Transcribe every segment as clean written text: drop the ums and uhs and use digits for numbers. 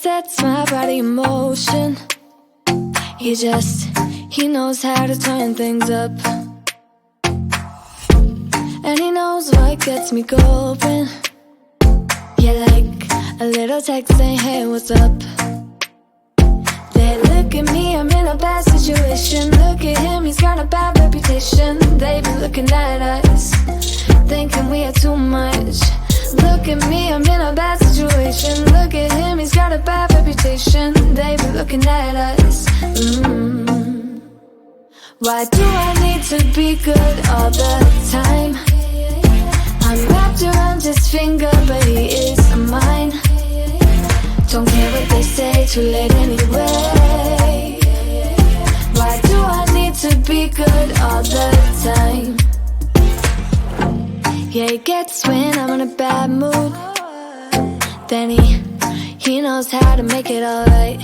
sets my body in motion. He knows how to turn things up. And he knows what gets me going. Yeah, like a little text saying, hey, what's up? They look at me, I'm in a bad situation. Look at him, he's got a bad reputation. They be looking at us, thinking we are too much. Look at me, I'm in a bad situation. Look at him, he's got a bad reputation. They be looking at us. Why do I need to be good all the time? I'm wrapped around his finger, but he is mine. Don't care what they say, too late anyway. Why do I need to be good all the time? Yeah, he gets when I'm in a bad mood. Then he knows how to make it alright.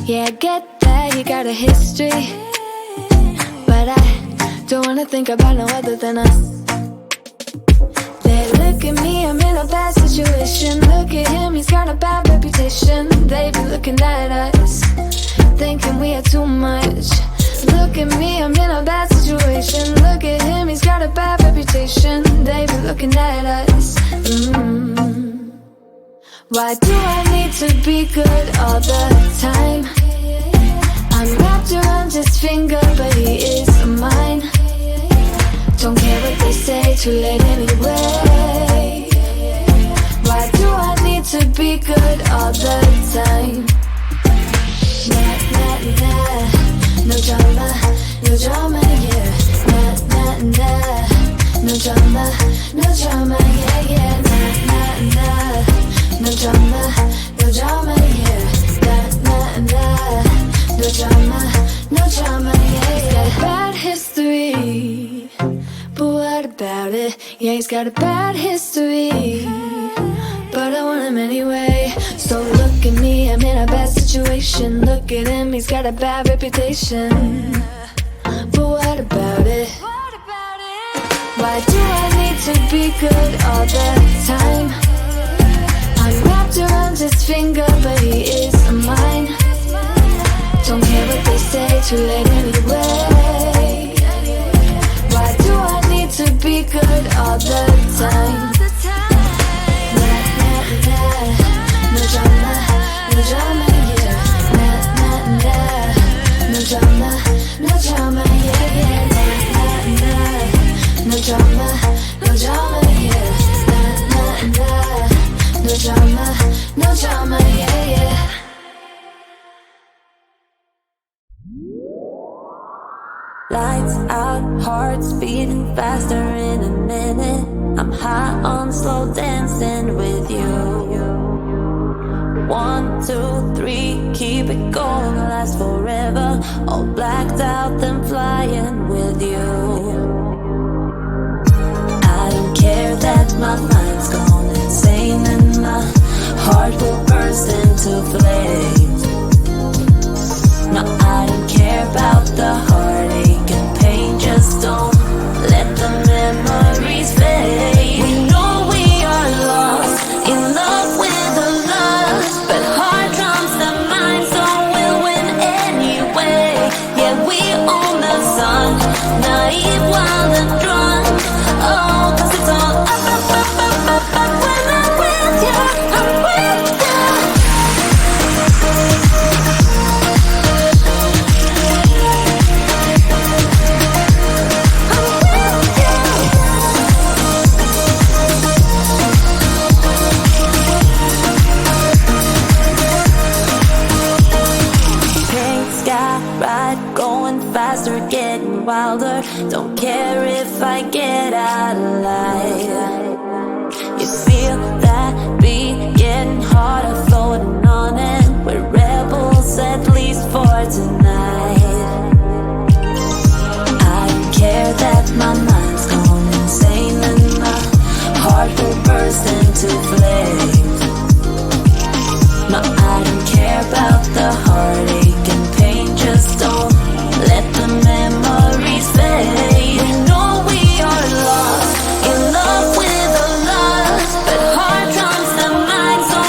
Yeah, I get that he got a history, but I don't wanna think about no other than us. They look at me, I'm in a bad situation. Look at him, he's got a bad reputation. They be looking at us, thinking we are too much. Look at me, I'm in a bad situation. Look at him, he's got a bad reputation. They be looking at us. Why do I need to be good all the time? I'm wrapped around his finger, but he is mine. Don't care what they say, too late anyway. Why do I need to be good all the time? Nah, nah, nah. No drama, no drama, yeah. Nah, nah, nah. No drama, no drama, yeah, yeah. Nah, nah, nah. No drama, no drama, yeah. Nah, nah, nah. No drama, no drama, yeah, yeah. He's got a bad history, but what about it? Yeah, he's got a bad history, but I want him anyway. So look at me, I'm in a bad situation. Look at him, he's got a bad reputation, but what about it? Why do I need to be good all the time? I'm wrapped around his finger, but he is mine. Don't care what they say, too late anyway. Why do I need to be good all the time? Nah, nah, nah. No drama, no drama, yeah. Nah, nah, nah. No drama, no drama, yeah, yeah. Nah, nah, nah. No drama, no drama, yeah. Nah, nah, nah. No drama, no drama, yeah, yeah. Lights out, hearts beating faster in a minute. I'm high on slow dancing with you. 1, 2, 3, keep it going, last forever. All blacked out, then flying with you. I don't care that my mind's gone insane and my heart will burst into flames. No, I don't care about the heartache and pain. Just don't let the memories fade. We know we are lost, in love with the lust, but heart trumps the mind, so we'll win anyway. Yeah, we own the sun, naive, wild and drunk. Oh, 'cause it's all up, up, up, up, up, up. When I'm with you, I'm with you. Faster, getting wilder. Don't care if I get out alive. You feel that beat getting harder, floating on it. We're rebels, at least for tonight. I don't care that my mind's gone insane and my heart will burst into flames. No, I don't care about the heartache and pain. Just don't let the memories fade. We know we are lost, in love with the lust, but heart trumps the mind, so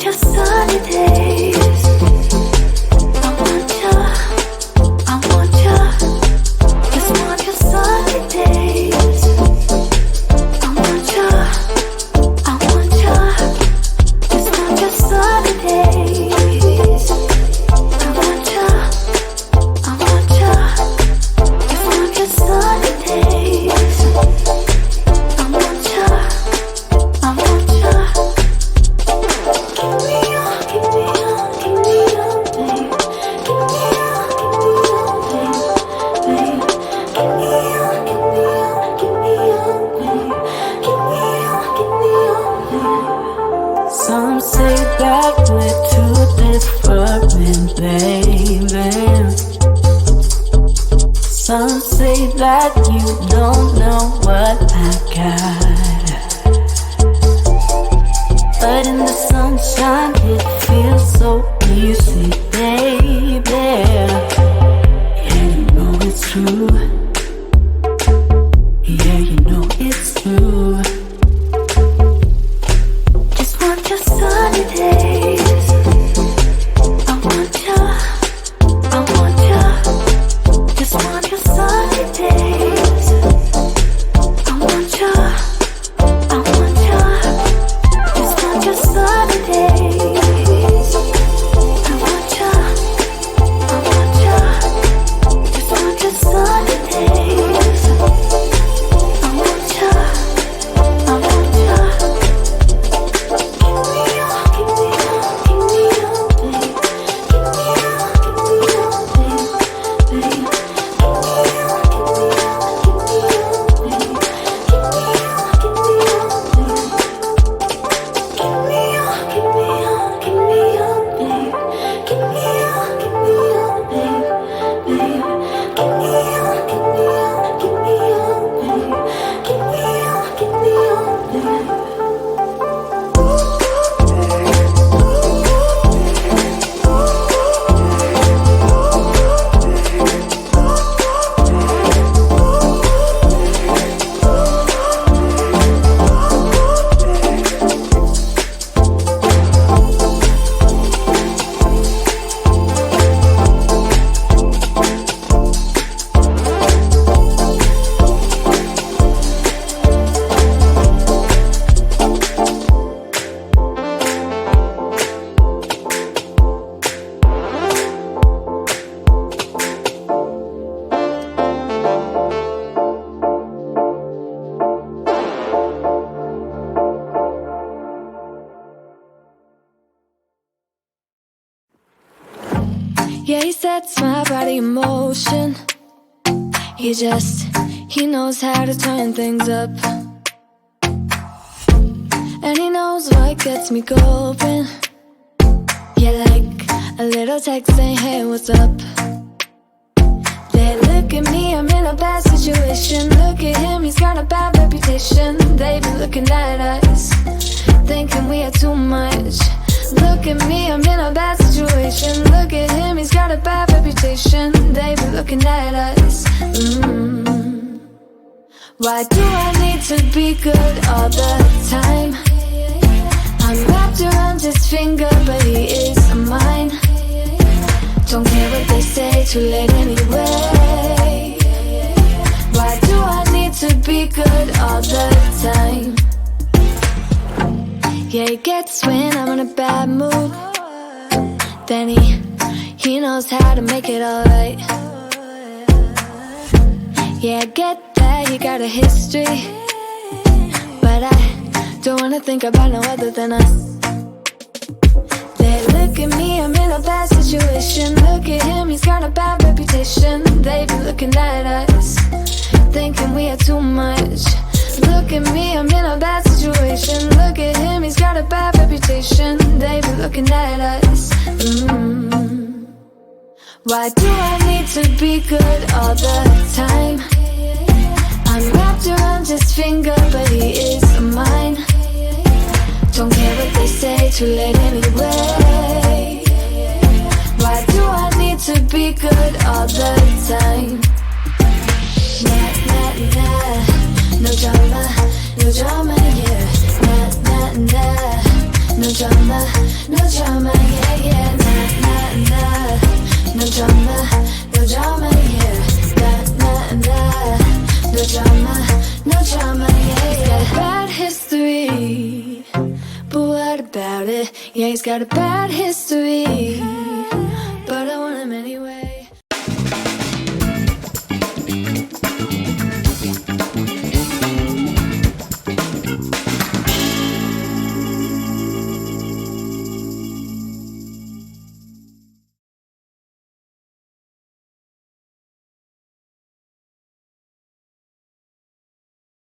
want your sunny days. I want ya, I want ya. Just want your sunny days. I want ya, I want ya. Just want your sunny days. I want ya, I want ya. Just want your sunny days. I want ya, I want ya. Give me on, give me on, give me on, babe. Give me on, give me on, babe. Give me on, give me on, give me on, babe. Give me on, give me on, babe. Some say that we're too different, baby. Some say that you don't know what I got. But in the sunshine it feels so easy, baby. Yeah, you know it's true. Yeah, you know it's true. Just want your sunny days. I want ya, I want ya. Just want your sunny days. I want ya, I want ya. Just want your sunny days. I want ya, I want ya. Just want your sunny days. I want ya, I want ya. Give me on, give me on, give me on, babe. Give me on, give me on, babe, babe. Give me on, give me on, give me on, babe. Give me on, give me on, babe. Give me on, give me on, give me on, babe. Give me on, give me on, babe, babe. Give me on, give me on, give me on, babe. Give me on, give me on, babe. Yeah, he sets my body in motion. He knows how to turn things up. And he knows what gets me going. Yeah, like a little text saying, hey, what's up? They look at me, I'm in a bad situation. Look at him, he's got a bad reputation. They be looking at us, thinking we are too much. Look at me, I'm in a bad situation. Look at him, he's got a bad reputation. They be looking at us. Why do I need to be good all the time? I'm wrapped around his finger, but he is mine. Don't care what they say, too late anyway. Why do I need to be good all the time? Yeah, he gets when I'm in a bad mood. Then he knows how to make it alright. Yeah, I get that he got a history, but I don't wanna think about no other than us. They look at me, I'm in a bad situation. Look at him, he's got a bad reputation. They be looking at us, thinking we are too much. Look at me, I'm in a bad situation. Look at him, he's got a bad reputation. They be looking at us. Why do I need to be good all the time? I'm wrapped around his finger, but he is mine. Don't care what they say, too late anyway. Why do I need to be good all the time? Nah, nah, nah. No drama, yeah. Nah, nah, nah. No drama, no drama, yeah. He's got a bad history, but what about it? Yeah, he's got a bad history.